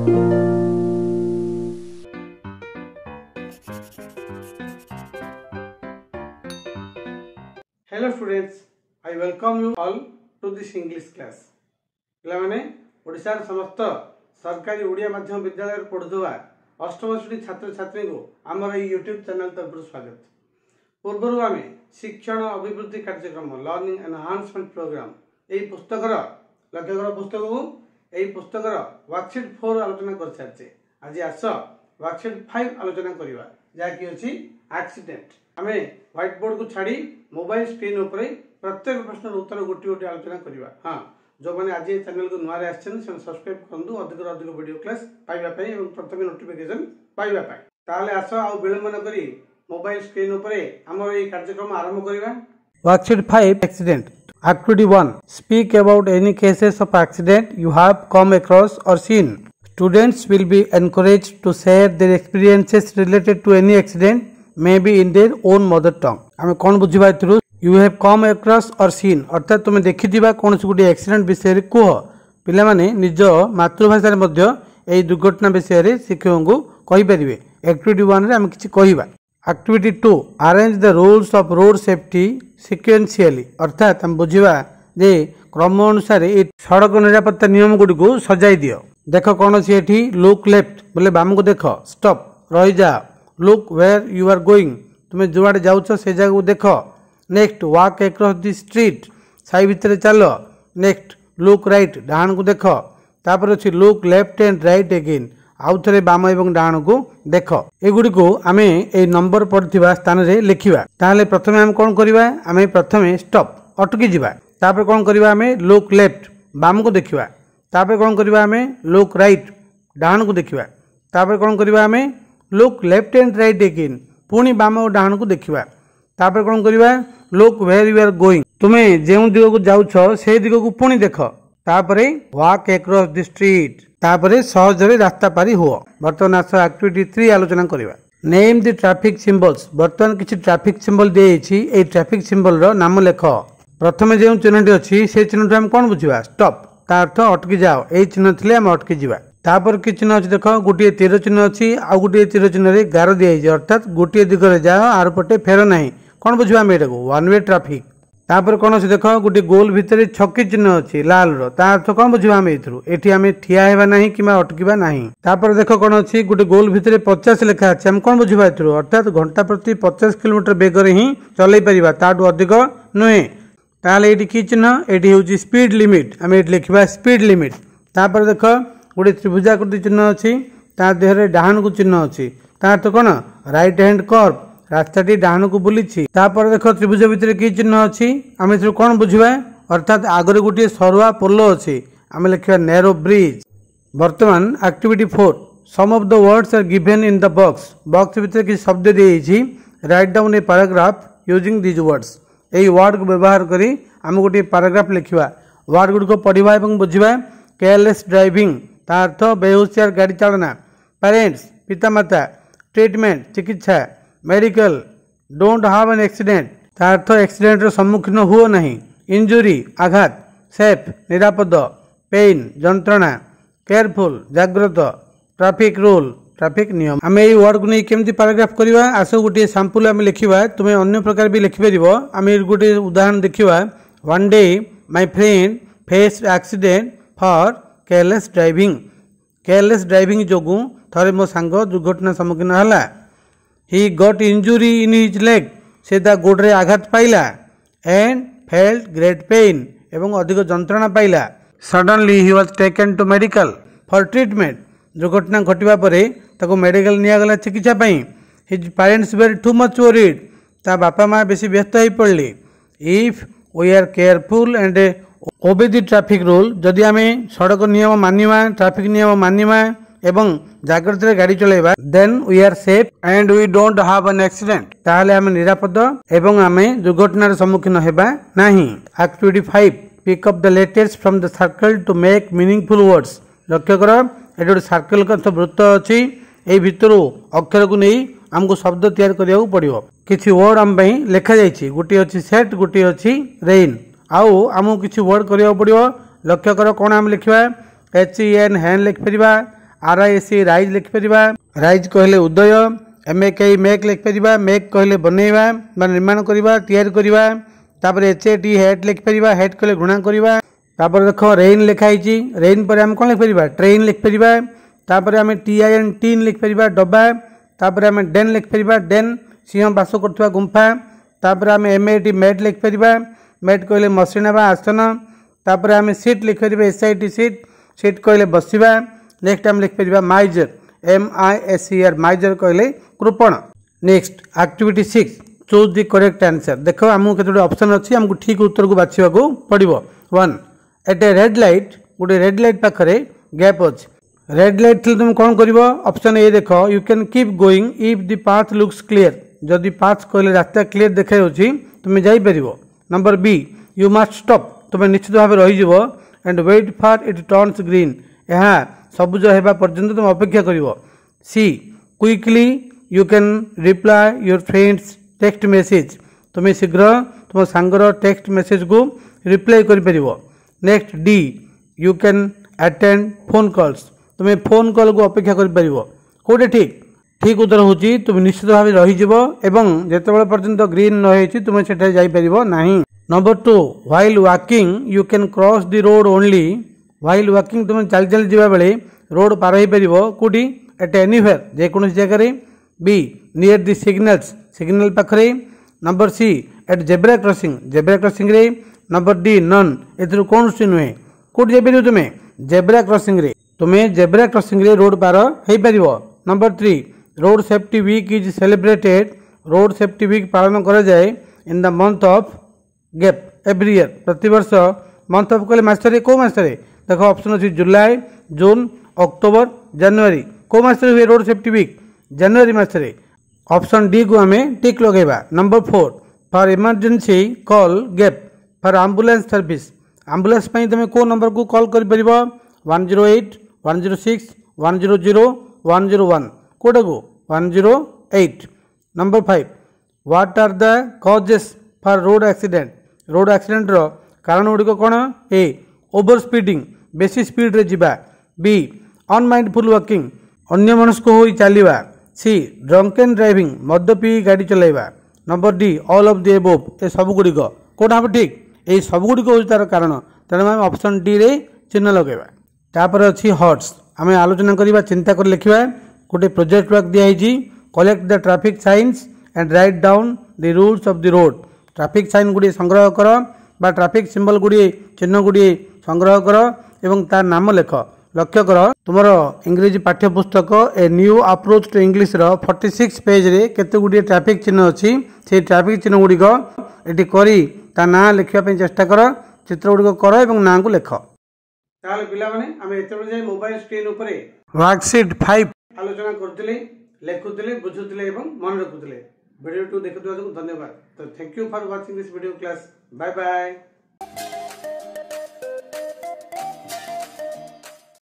Hello students, I welcome you all to this English class. पिलामाने ओडिशार समस्त सरकारी ओडिया माध्यम विद्यालय पढ़ुवा अष्टम श्रेणी छात्र छात्री को आमर यूट्यूब चैनल तरफ स्वागत। पूर्वर आम शिक्षण अभिवृद्धि कार्यक्रम लर्निंग एनहांसमेंट प्रोग्राम यही पुस्तकर लक्ष्यकर पुस्तक को यही पुस्तकर वर्कशीट 4 आलोचना कर सारी। आज आस वर्कशीट 5 आलोचना करवा जहाँकि अच्छी एक्सीडेंट। आम व्हाइट बोर्ड को छाड़ी मोबाइल स्क्रीन उपर प्रत्येक प्रश्न उत्तर गोटे गोटे आलोचना करवा। हाँ, जो मैंने आज चैनल को नुआ सब्सक्राइब करूँ अधिक अधिक वीडियो क्लास पाइबापी और प्रथम नोटिफिकेशन पाइबापी। ताहले आस आ विलंब न करी मोबाइल स्क्रीन उपर आमर ये कार्यक्रम आरंभ करवा। Worksheet 5 accident. Activity 1. Speak about any cases of accident you have come across or seen. Students will be encouraged to share their experiences related to any accident, maybe in their own mother tongue. आमे कौन बुझिबा एथरु you have come across or seen अर्थात तुम देखिथिबा कोन गुटे accident विषय रे कुह। पिला माने निज मातृभाषा रे मध्य एई दुर्घटना विषय रे शिक्षक को कहि परिबे। एक्टिविटी 1 रे हम किछि कहिबा। Activity 2. Arrange the rules of road safety sequentially अर्थात हम बुझिबा जे क्रम अनुसार ए सड़क निरापत्ता नियम गुडी को सजाई दियो। देख कौन सी एठी लुक लेफ्ट बोले बाम को देख, स्टॉप रही जा, look where you are going तुम्हें जुआड़े जाउछ से जगह को देख। Next walk across the street साई भितर चल। नेक्स्ट लुक राइट डाहाण को देख। तापर अछि look left and right again आउ थे बाम एवं डाहाण को देख। एगुडी को आमे ए नंबर पड़थिबा स्थान रे लिखिबा। ताहले प्रथमे हम कोन करिबा, आमे प्रथमे स्टॉप अटकी जिबा। तापर कोन करिबा, आमे लुक लेफ्ट बाम को देखिबा। तापर कोन करिबा, आमे लुक राइट डाहाण को देखिबा। तापर कोन करिबा, आमे look left and right again पुणी बाम और डाहाण को देखिबा। तापर कोन करिबा, look where you are going तुमे जेउ दिग को जाउछ से दिग को पुणी देख। तापरे वॉक अक्रॉस द स्ट्रीट तापरे सहज रे रास्ता पारी हो। वर्तमान आस एक्टिविटी 3 आलोचना करिबा। Name the traffic symbols. वर्तमान किछि ट्रैफिक सिंबल देछि, ए ट्रैफिक सिंबल रो नाम लेख। प्रथमे जेउ चिन्हटी अछि से चिन्हटी हम कोन बुझिबा, स्टॉप ता अर्थ अटकी जाओ। ए चिन्ह थिले हम अटकी जिबा। तापर कि चिन्ह अछि देख, गोटे तीर चिन्ह अछि आ गोटे तीर चिन्ह रे गार दिया छै अर्थात गोटे दिग रे जाओ आर पटे फेर नाही। कोन बुझिबा हम एटा को वन वे ट्रैफिक। तापर कोन अछि देख, गोटे गोल भितर छक्की चिन्ह अछि लाल रो ता अर्थ कोन बुझिबा हम एथरु एठी हमें ठिया हेबा नाही किबा अटकीबा नाही। तापर देख कोन अछि गोटे गोल भितर 50 लिखा अछि हम कोन बुझिबा एथरु अर्थात घंटा प्रति 50 किलोमीटर बेग रे ही चलै परिबा ताटू अधिक नहे। ताले एठी की चिन्ह, एठी होउची स्पीड लिमिट हम एठी लिखिबा स्पीड लिमिट। तापर देख गोटे त्रिभुजाकृति चिन्ह अछि ता देहरे डाहाण को चिन्ह अछि ता अर्थ कोन राइट हैंड कर्व रास्ताटी डाहाण को बुलिछि। तापर देख त्रिभुज भितर की चिन्ह अछि हम एथरु कोन बुझिबा अर्थात आगरे गोटे सरुआ पोलो अछि हम लिखिबा नैरो ब्रिज। वर्तमान activity 4. Some of the words are given in the box. Box भितर कि शब्द देछि, write down a paragraph using this words. एई वर्ड को व्यवहार करी हम गोटे पैराग्राफ लिखिबा। वर्ड गुड को पढ़िबा एवं बुझिबा। केयरलेस ड्राइविंग ता अर्थ बेहोशियार गाड़ी चालना। पेरेंट्स पितामाता। ट्रीटमेंट चिकित्सा। Medical don't have an accident ता अर्थ एक्सीडेंट रो सम्मुखीन हुओ नहीं। इंजुरी आघात। सेफ निरापद। पेन जंत्रणा। केयरफुल जाग्रत। ट्रैफिक रूल ट्रैफिक नियम। आम ये वर्ड को नहीं केमती पैराग्राफ करवा आस गोटे सैंपल आम लिखा। तुम्हें अन्य प्रकार भी लिखिपर। आम गोटे उदाहरण देखा। One day my friend faced accident for careless driving. Careless driving जोगु थरे मो सांग दुर्घटना सम्मुखीन हला। He got injury in his leg से ता गोड़े आघात पाइला। एंड फेल्ट ग्रेट पेन एवं अधिक जंत्रणा पाइला। Suddenly he was taken to medical for treatment. दुर्घटना घटवा परे ताको मेडिकल नियागला चिकित्सा पई। His parents were too much worried ता बापा माँ बेसी व्यस्त हो पड़े। If we are careful and obey the traffic rule जदि आम सड़क नियम मानिबा ट्रैफिक नियम मानिबा एवं जाग्रत गाड़ी चलेबा then we are safe and we don't have an accident ताहले आम निरापद एवं आम दुर्घटनार सम्मुखीन हेबा नाही। Activity 5. Pick up the letters from the circle to make meaningful words. लक्ष्य कर एटा गोटे सर्कल का वृत्त अच्छी ए भितर अक्षर को नहीं आमको शब्द तैयार करिया पड़ियो। किछि वर्ड आम पई लिखा जाइछि। गोटे अछि सेट गोटे अछि रेन। आउ आमको किछि वर्ड करिया पड़ियो। लक्ष्य कर कोन आम लिखिबा। HEN हैन लिख परिबा। RISE राइज लिखिपर राइज कहले उदय MAKE मेक लिखिपर मेक कहले बनैबा बा निर्माण करवा तैयार करवा तापर HAT हेट लिखिपर हेट कहले घृणा करवा तापर देख रेन लिखाई रेन पर आम कौन लिखिपर ट्रेन लिखिपर तापर आम TIN टीन लिखिपर डब्बा तापर आम डेन लिखिपर डेन सिंह बास कर गुंफा तापर आम MAT मेट लिखिपर मेट कहले मशीन बा आसन तापर आम सीट लिखिपर SIT सीट सीट कहले बसवा नेक्स्ट आम लिखिपर माइजर MISER माइजर कहले कृपण next activity 6 choose the correct answer देख आमको केतोटी ऑप्शन अच्छी आमको ठीक उत्तर को बाछिबा को पड़िबो 1 एट ए रेड लाइट गोटे रेड लाइट पाखरे गैप अच्छे रेड लाइट तुम कौन कर ऑप्शन ए देख you can keep going if the path looks clear जदि पाथ कहले रास्ता क्लीयर देखा तुम्हें जापर number B you must stop तुम्हें निश्चित भाव रही and wait for it turns green यहाँ सबुज होगा पर्यंत तुम अपेक्षा कर C quickly you can reply your friends text message तुम्हें शीघ्र तुम सांगर टेक्स्ट मेसेज को रिप्लाई कर next D you can attend phone calls तुम्हें फोन कॉल को अपेक्षा कर कौटे ठीक ठीक उत्तर हूँ तुम निश्चित भाव रही जिते पर्यंत ग्रीन नही तुम्हें से जापर ना number 2 while walking you can cross the road only while walking तुम चल चल जावा बेले रोड पार हो पार कौटी एट एनीवेयर जेकोसी जगह B near the signals signal पाखरे number C at zebra crossing रे नंबर डी नन ए कौन सी नुहे कौट जापर तुम्हें जेब्रा क्रॉसिंग रे तुम्हें जेब्रा क्रॉसिंग रे रोड पार हो पार number 3 road safety week is celebrated road safety week पालन करा जाए in the month of gap every year प्रतिवर्ष मंथ ऑफ कहले मासरे को मासरे देखो ऑप्शन अच्छी जुलाई जून अक्टोबर जनवरी को मासरे हुए रोड सेफ्टी वीक जनवरी मासरे ऑप्शन डी को हमें टिक लगेगा number 4 for emergency call gap for ambulance service ambulance तुम्हें को नंबर को कॉल कर 108 106 100 101 कोटा को 108 number 5 what are the causes for road accident रो कारण गुड़िक कौन ए ओवर स्पीडिंग बेसी स्पीड रे जिबा बी अनमाइंडफुल वॉकिंग अन्य मनस्क हो चलवा सी ड्रंकेन ड्राइविंग मद पी गाड़ी चलाइबा number D all of the above ए सब गुड़िक कौटा हम ठीक ये सब गुड़िक हो तार कारण तेणु आम ऑप्शन डी रे चिन्ह लगेगा तापर अच्छी हॉर्स आम आलोचना करवा चिंता कर लिखा गोटे प्रोजेक्ट वर्क दिखाई collect the traffic signs and write down the rules of the road traffic sign गुड़िए संग्रह कर बा ट्रैफिक सिंबल गुड़िए चिन्ह गुड़िए संग्रह कर एवं तार नाम लेख लक्ष्य कर तुम इंग्रेजी पाठ्यपुस्तक a new approach to English 46 page रे केते गुड़िए ट्रैफिक चिन्ह अच्छी से ट्रैफिक चिन्ह गुड़िक ये करी ता ना लिखापी चेष्टा कर चित्र गुड़िक कर एवं ना को लेख ताले पिला माने आमे एते जाय मोबाइल स्क्रीन ऊपर वर्कशीट 5 आलोचना करथिले लेखुथिले बुझुथिले एवं मन रखुथिले वीडियो 2 देखुथिबाकु धन्यवाद तो thank you for watching this video class bye bye.